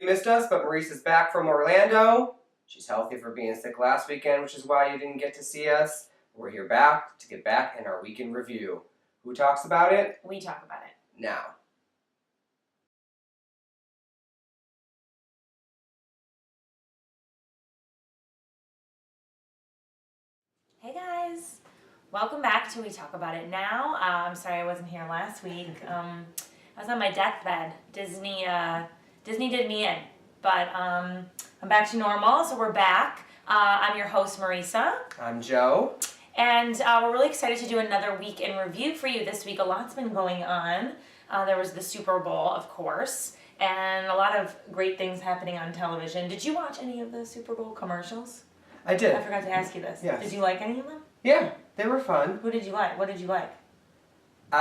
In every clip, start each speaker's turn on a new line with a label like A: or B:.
A: You missed us, but Maurice is back from Orlando. She's healthy for being sick last weekend, which is why you didn't get to see us. We're here back to get back in our weekend review. Who talks about it?
B: We talk about it.
A: Now.
B: Hey guys, welcome back to We Talk About It Now. I'm sorry I wasn't here last week. I was on my deathbed. Disney did me in, but I'm back to normal, so we're back. I'm your host, Marisa.
A: I'm Joe.
B: And we're really excited to do another week in review for you this week. A lot's been going on. There was the Super Bowl, of course, and a lot of great things happening on television. Did you watch any of the Super Bowl commercials?
A: I did.
B: I forgot to ask you this.
A: Yes.
B: Did you like any of them?
A: Yeah, they were fun.
B: Who did you like? What did you like?
A: What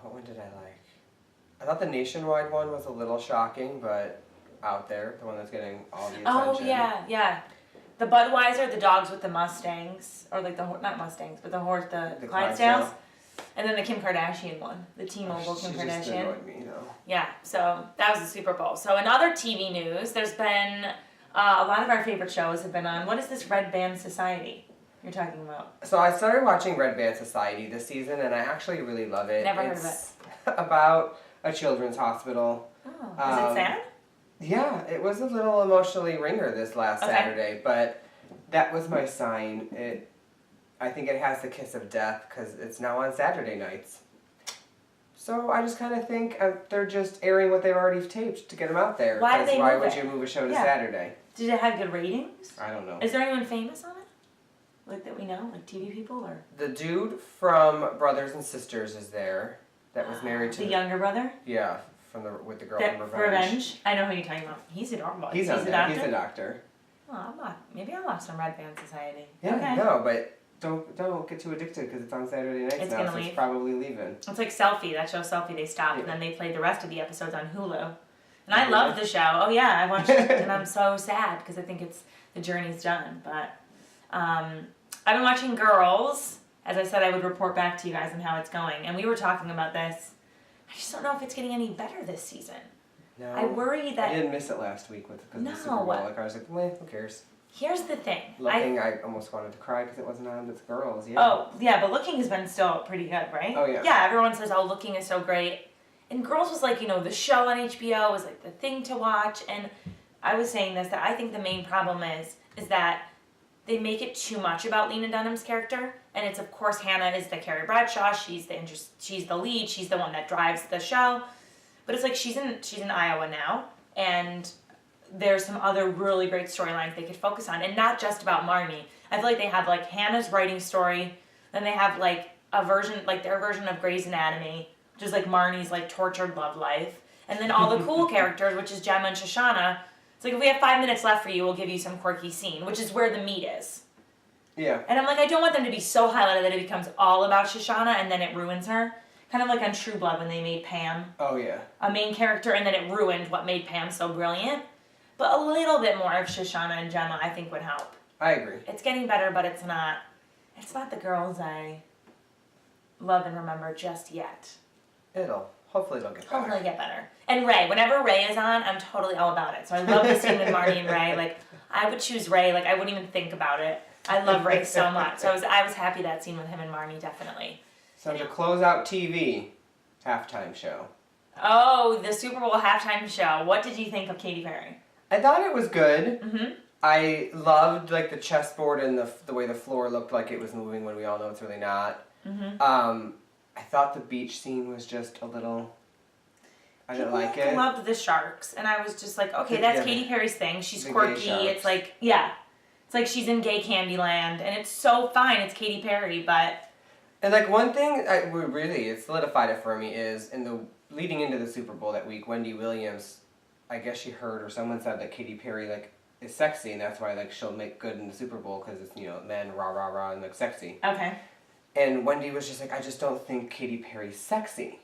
A: one did I like? I thought the Nationwide one was a little shocking, but out there, the one that's getting all the attention.
B: Oh, yeah. The Budweiser, the dogs with the Mustangs, or like not Mustangs, but the Clydesdales. And then the Kim Kardashian one, the T-Mobile Kim Kardashian.
A: Just annoyed me, though.
B: Yeah, so that was the Super Bowl. So in other TV news, there's been a lot of our favorite shows have been on. What is this Red Band Society you're talking about?
A: So I started watching Red Band Society this season, and I actually really love it.
B: Never heard of it.
A: It's about a children's hospital.
B: Oh, is it sad?
A: Yeah, it was a little emotionally ringer this last Saturday, but that was my sign. I think it has the kiss of death because it's now on Saturday nights. So I just kind of think they're just airing what they've already taped to get them out there.
B: Why
A: would you move a show to Saturday?
B: Did it have good ratings?
A: I don't know.
B: Is there anyone famous on it? Like that we know? Like TV people or?
A: The dude from Brothers and Sisters is there. That was married to
B: the younger brother?
A: Yeah, with the girl from Revenge.
B: I know who you're talking about. He's adorable.
A: He's a doctor. He's a doctor.
B: Oh, maybe I'll watch some Red Band Society.
A: Yeah,
B: okay.
A: No, but don't get too addicted because it's on Saturday nights now, so it's probably leaving.
B: It's like Selfie, that show Selfie, they stopped and then they played the rest of the episodes on Hulu. And I love the show. Oh yeah, I watched it and I'm so sad because I think the journey's done. But I've been watching Girls. As I said, I would report back to you guys on how it's going. And we were talking about this. I just don't know if it's getting any better this season.
A: No.
B: I worry that...
A: I didn't miss it last week with the Super Bowl. Like, I was like, who cares?
B: Here's the thing.
A: I almost wanted to cry because it wasn't on with Girls. Yeah.
B: Oh, yeah, but Looking has been still pretty good, right?
A: Oh, yeah.
B: Yeah, everyone says, Looking is so great. And Girls was like, the show on HBO was like the thing to watch. And I was saying this, that I think the main problem is that they make it too much about Lena Dunham's character. And it's, of course, Hannah is the Carrie Bradshaw. She's the lead. She's the one that drives the show. But it's like she's in Iowa now. And there's some other really great storylines they could focus on. And not just about Marnie. I feel like they have, like, Hannah's writing story. Then they have, like, their version of Grey's Anatomy, which is, like, Marnie's, like, tortured love life. And then all the cool characters, which is Gemma and Shoshana. It's like, if we have 5 minutes left for you, we'll give you some quirky scene, which is where the meat is.
A: Yeah.
B: And I'm like, I don't want them to be so highlighted that it becomes all about Shoshana and then it ruins her. Kind of like on True Blood when they made Pam a main character and then it ruined what made Pam so brilliant. But a little bit more of Shoshana and Gemma I think would help.
A: I agree.
B: It's getting better, but it's not the girls I love and remember just yet.
A: Hopefully it'll get better.
B: Hopefully get better. And Ray, whenever Ray is on, I'm totally all about it. So I love the scene with Marty and Ray. Like, I would choose Ray. Like, I wouldn't even think about it. I love Ray so much. So I was happy that scene with him and Marnie, definitely.
A: So to close out TV, halftime show.
B: Oh, the Super Bowl halftime show. What did you think of Katy Perry?
A: I thought it was good.
B: Mm-hmm.
A: I loved, like, the chessboard and the way the floor looked like it was moving when we all know it's really not.
B: Mm-hmm.
A: I thought the beach scene was just a little... I didn't like it.
B: I loved the sharks, and I was just like, okay, that's Katy Perry's thing. She's quirky. It's like, it's like she's in gay Candyland, and it's so fine. It's Katy Perry, but...
A: And, like, one thing it solidified it for me is, leading into the Super Bowl that week, Wendy Williams, I guess she heard or someone said that Katy Perry, like, is sexy, and that's why, like, she'll make good in the Super Bowl, because it's, men, rah, rah, rah, and, like, sexy.
B: Okay.
A: And Wendy was just like, I just don't think Katy Perry's sexy.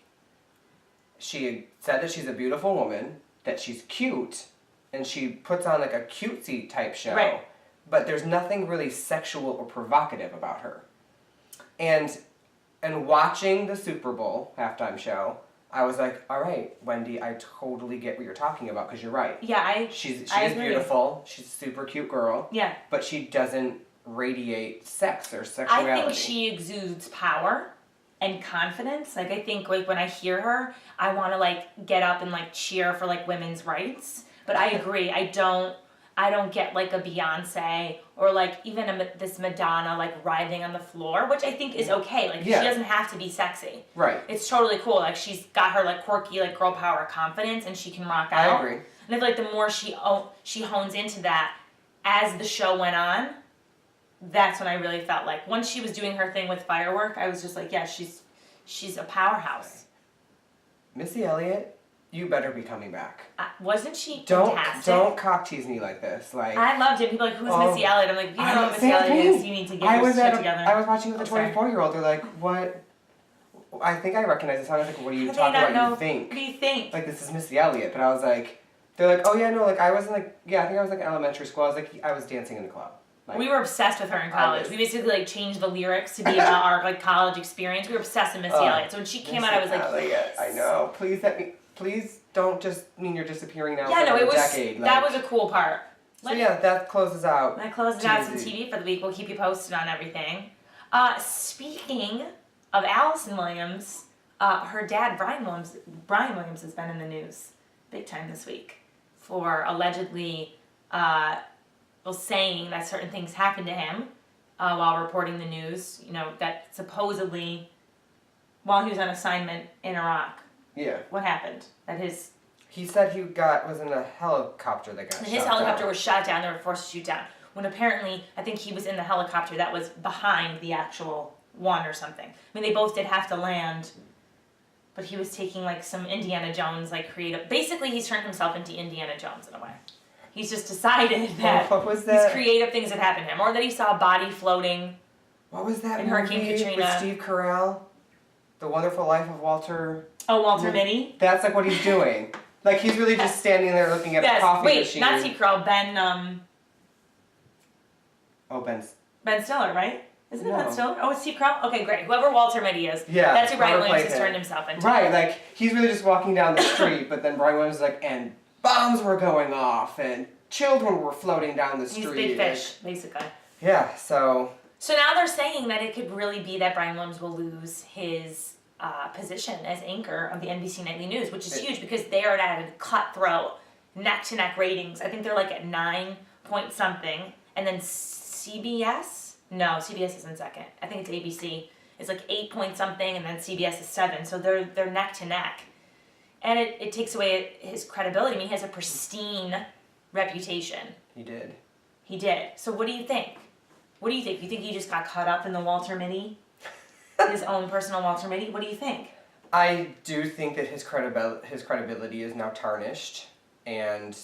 A: She said that she's a beautiful woman, that she's cute, and she puts on like a cutesy type show.
B: Right.
A: But there's nothing really sexual or provocative about her. And watching the Super Bowl halftime show, I was like, all right, Wendy, I totally get what you're talking about because you're right.
B: Yeah,
A: She is
B: agree.
A: beautiful. She's a super cute girl.
B: Yeah.
A: But she doesn't radiate sex or sexuality.
B: I think she exudes power and confidence. Like, I think, like, when I hear her, I want to, like, get up and, like, cheer for, like, women's rights. But I agree. I don't get, like, a Beyonce or, like, even this Madonna, like, writhing on the floor, which I think is okay. Like, she doesn't have to be sexy.
A: Right.
B: It's totally cool. Like, she's got her, like, quirky, like, girl power confidence, and she can rock out.
A: I agree.
B: And I feel like the more she hones into that as the show went on, that's when I really felt like, once she was doing her thing with Firework, I was just like, yeah, she's a powerhouse.
A: Missy Elliot, you better be coming back.
B: Wasn't she fantastic?
A: Don't cock tease me like this. Like,
B: I loved it. People are like, who's Missy Elliot? I'm like, you know what Missy
A: same
B: Elliot
A: thing.
B: is. You need to get your shit together.
A: I was watching with a
B: sorry.
A: 24-year-old. They're like, what? I think I recognize the song. I was like, what are you
B: How do
A: talking
B: they not
A: about?
B: know?
A: You think?
B: What do you think?
A: Like, this is Missy Elliot. But I was like, they're like, oh yeah, no, like I was in like, yeah, I think I was like elementary school. I was like, I was dancing in the club. Like,
B: We were obsessed with her in college. We basically like changed the lyrics to be about our like college experience. We were obsessed with Missy Elliot. So when she came out, I was like,
A: Elliot,
B: yes.
A: I know. Please don't just mean you're disappearing now
B: Yeah,
A: for
B: no,
A: a
B: it was
A: decade.
B: that was a cool part.
A: So yeah, that closes out.
B: That closes out some TV for the week. We'll keep you posted on everything. Speaking of Allison Williams, her dad Brian Williams has been in the news big time this week for allegedly saying that certain things happened to him while reporting the news. You know, that supposedly while he was on assignment in Iraq.
A: Yeah.
B: What happened?
A: He said he was in a helicopter that got shot down.
B: His helicopter was shot down. They were forced to shoot down. When apparently, I think he was in the helicopter that was behind the actual one or something. I mean, they both did have to land, but he was taking like some Indiana Jones like creative. Basically, he's turned himself into Indiana Jones in a way. He's just decided that
A: what was that?
B: these creative things had happened to him, or that he saw a body floating.
A: What was that
B: in
A: movie
B: Hurricane Katrina
A: with Steve Carell? The Wonderful Life of Walter.
B: Oh, Walter Mitty.
A: That's like what he's doing. Like he's really just standing there looking at a coffee machine.
B: Wait, not Steve Carell. Ben.
A: Oh, Ben
B: Stiller, right? Isn't it
A: No.
B: Ben Stiller? Oh, it's Steve Carell? Okay, great. Whoever Walter Mitty is.
A: Yeah.
B: That's who Brian
A: whoever
B: Williams
A: played
B: has
A: him.
B: turned himself into.
A: Right, like he's really just walking down the street, but then Brian Williams is like, and bombs were going off, and children were floating down the street.
B: He's big fish, basically.
A: Yeah, so.
B: So now they're saying that it could really be that Brian Williams will lose his position as anchor of the NBC Nightly News, which is huge because they are at a cutthroat, neck-to-neck ratings. I think they're like at 9 point something, and then CBS? No, CBS is in second. I think it's ABC. It's like 8 point something, and then CBS is 7. So they're neck-to-neck. And it takes away his credibility. I mean, he has a pristine reputation.
A: He did.
B: He did. So what do you think? What do you think? You think he just got caught up in the Walter Mitty? His own personal Walter Mitty? What do you think?
A: I do think that his credibility is now tarnished, and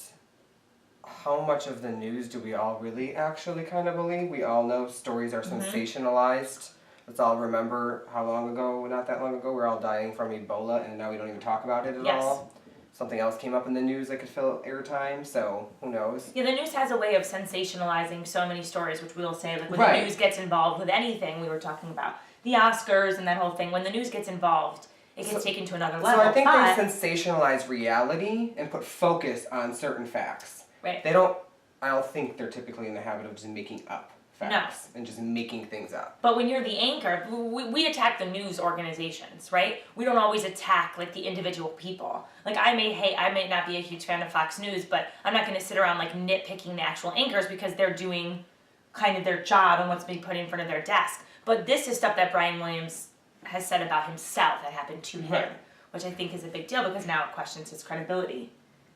A: how much of the news do we all really actually kind of believe? We all know stories are sensationalized. Let's all remember how long ago, not that long ago, we were all dying from Ebola, and now we don't even talk about it at all. Something else came up in the news that could fill airtime, so who knows?
B: Yeah, the news has a way of sensationalizing so many stories, which we'll say, like when
A: Right.
B: the news gets involved with anything, we were talking about the Oscars and that whole thing. When the news gets involved, it gets taken to another level.
A: So I think they sensationalize reality and put focus on certain facts.
B: Right.
A: I don't think they're typically in the habit of just making up facts and just making things up.
B: But when you're the anchor, we attack the news organizations, right? We don't always attack like the individual people. Like I may not be a huge fan of Fox News, but I'm not going to sit around like nitpicking the actual anchors because they're doing kind of their job and what's being put in front of their desk. But this is stuff that Brian Williams has said about himself that happened to him, which I think is a big deal because now it questions his credibility.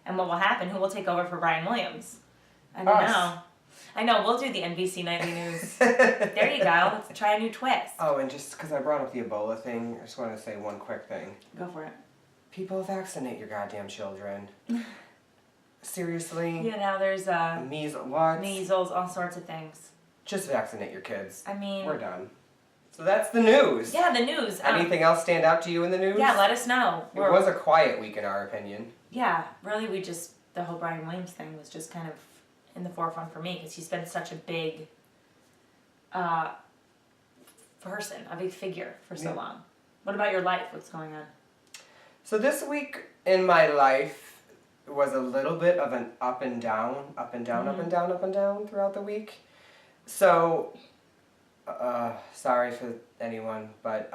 B: And what will happen? Who will take over for Brian Williams? I don't know. I know, we'll do the NBC Nightly News. There you go. Let's try a new twist.
A: Oh, and just because I brought up the Ebola thing, I just want to say one quick thing.
B: Go for it.
A: People vaccinate your goddamn children. Seriously?
B: Yeah, now there's measles, all sorts of things.
A: Just vaccinate your kids.
B: I mean...
A: We're done. So that's the news.
B: Yeah, the news.
A: Anything else stand out to you in the news?
B: Yeah, let us know.
A: It was a quiet week in our opinion.
B: Yeah, really the whole Brian Williams thing was just kind of in the forefront for me because he's been such a big person, a big figure for so long. What about your life? What's going on?
A: So this week in my life was a little bit of an up and down, up and down, up and down, up and down throughout the week. So, sorry for anyone, but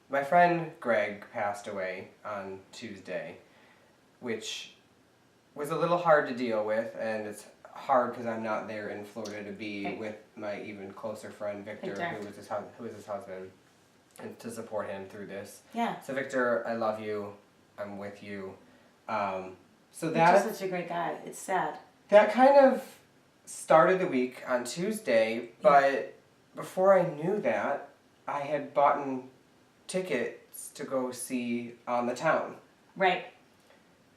A: my friend Greg passed away on Tuesday, which was a little hard to deal with, and it's hard because I'm not there in Florida to be with my even closer friend Victor. who is his husband, and to support him through this.
B: Yeah.
A: So Victor, I love you. I'm with you. So
B: Victor's such a great guy. It's sad.
A: That kind of started the week on Tuesday, but before I knew that, I had bought tickets to go see On the Town.
B: Right.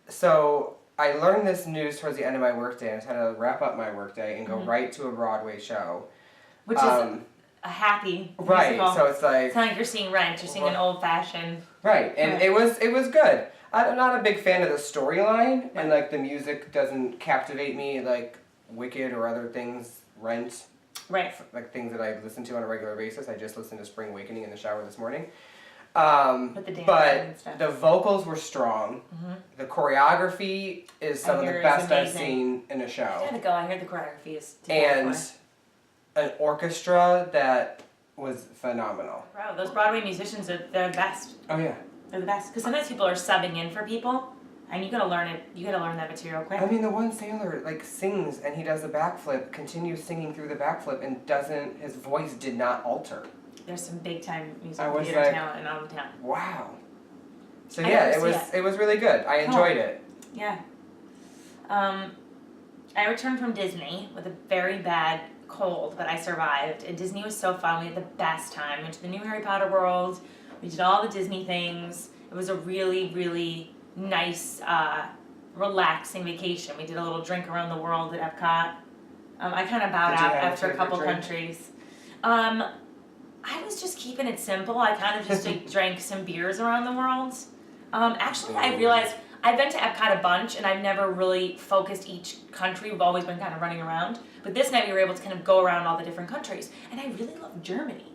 A: So I learned this news towards the end of my workday. I just had to wrap up my workday and go right to a Broadway show.
B: Which is a happy musical.
A: Right, so it's like...
B: It's not like you're seeing Rent, you're seeing an old-fashioned...
A: Right, and it was good. I'm not a big fan of the storyline, and like the music doesn't captivate me like Wicked or other things, Rent.
B: Right.
A: Like things that I listen to on a regular basis. I just listened to Spring Awakening in the shower this morning. But the vocals were strong. Mm-hmm. The choreography is some of the best I've seen in a show.
B: I gotta go. I heard the choreography is
A: and an orchestra that was phenomenal.
B: Wow, those Broadway musicians they're the best.
A: Oh yeah.
B: They're the best. Because sometimes people are subbing in for people, and you gotta learn it. You gotta learn that material quick.
A: I mean, the one sailor like sings and he does a backflip, continues singing through the backflip, and his voice did not alter.
B: There's some big time musical theater talent in On the Town.
A: Wow. So yeah, it was really good. I enjoyed it.
B: Yeah. I returned from Disney with a very bad cold, but I survived. And Disney was so fun. We had the best time. We went to the new Harry Potter world. We did all the Disney things. It was a really, really nice, relaxing vacation. We did a little drink around the world at Epcot. I kind of bowed out after a couple countries. I was just keeping it simple. I kind of just drank some beers around the world. Actually, I realized I've been to Epcot a bunch, and I've never really focused each country. We've always been kind of running around. But this night we were able to kind of go around all the different countries. And I really love Germany.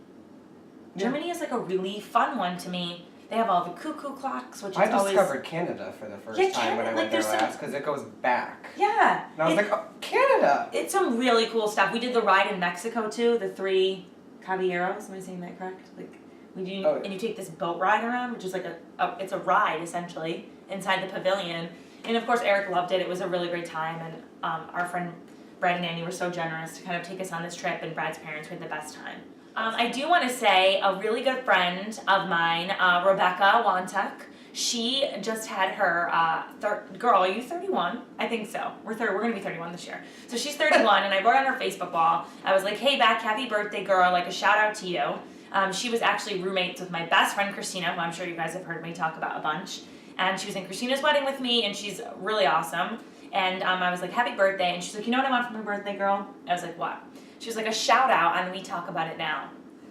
B: Yeah. Germany is like a really fun one to me. They have all the cuckoo clocks, which is always...
A: I discovered Canada for the first time when I went there last, because it goes back.
B: Yeah.
A: And I was like, oh, Canada!
B: It's some really cool stuff. We did the ride in Mexico, too, the 3 Caballeros. Am I saying that correct? Like, and you take this boat ride around, which is like it's a ride, essentially, inside the pavilion. And, of course, Eric loved it. It was a really great time. And our friend Brad and Andy were so generous to kind of take us on this trip, and Brad's parents had the best time. I do want to say a really good friend of mine, Rebecca Wantuck, she just had her, girl, are you 31? I think so. We're going to be 31 this year. So she's 31, and I wrote on her Facebook wall, I was like, hey, Beck, happy birthday, girl, like a shout out to you. She was actually roommates with my best friend, Christina, who I'm sure you guys have heard me talk about a bunch. And she was in Christina's wedding with me, and she's really awesome. And I was like, happy birthday. And she's like, you know what I want for my birthday, girl? I was like, what? She was like, a shout out on We Talk About It Now.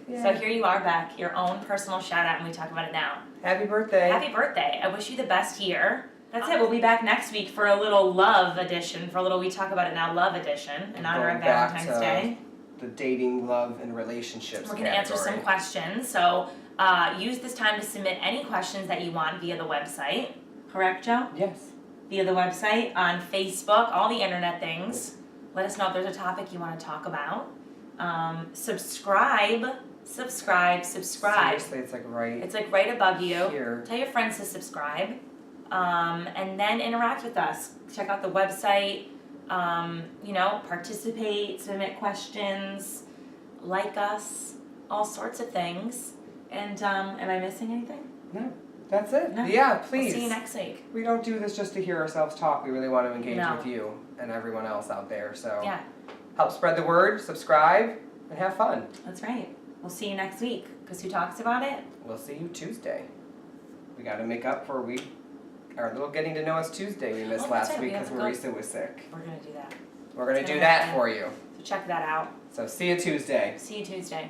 B: Yeah. So here you are, Beck, your own personal shout out, and We Talk About It Now.
A: Happy birthday.
B: Happy birthday. I wish you the best year. That's it. We'll be back next week for a little love edition, for a little We Talk About It Now love edition in honor of Valentine's Day.
A: The dating, love, and relationships
B: We're going to answer some questions. So use this time to submit any questions that you want via the website. Correct, Joe?
A: Yes.
B: Via the website, on Facebook, all the internet things. Let us know if there's a topic you want to talk about. Subscribe.
A: Seriously, it's like right
B: above you.
A: Here.
B: Tell your friends to subscribe. And then interact with us. Check out the website. Participate, submit questions, like us, all sorts of things. And am I missing anything?
A: No. That's it.
B: No.
A: Yeah, please.
B: We'll see you next week.
A: We don't do this just to hear ourselves talk. We really want to engage with you and everyone else out there. So help spread the word, subscribe, and have fun.
B: That's right. We'll see you next week. Because who talks about it?
A: We'll see you Tuesday. We got to make up for our little getting to know us Tuesday we missed last week because Marisa was sick.
B: We're going to do that.
A: We're going to do that for you.
B: So check that out.
A: So see you Tuesday.
B: See you Tuesday.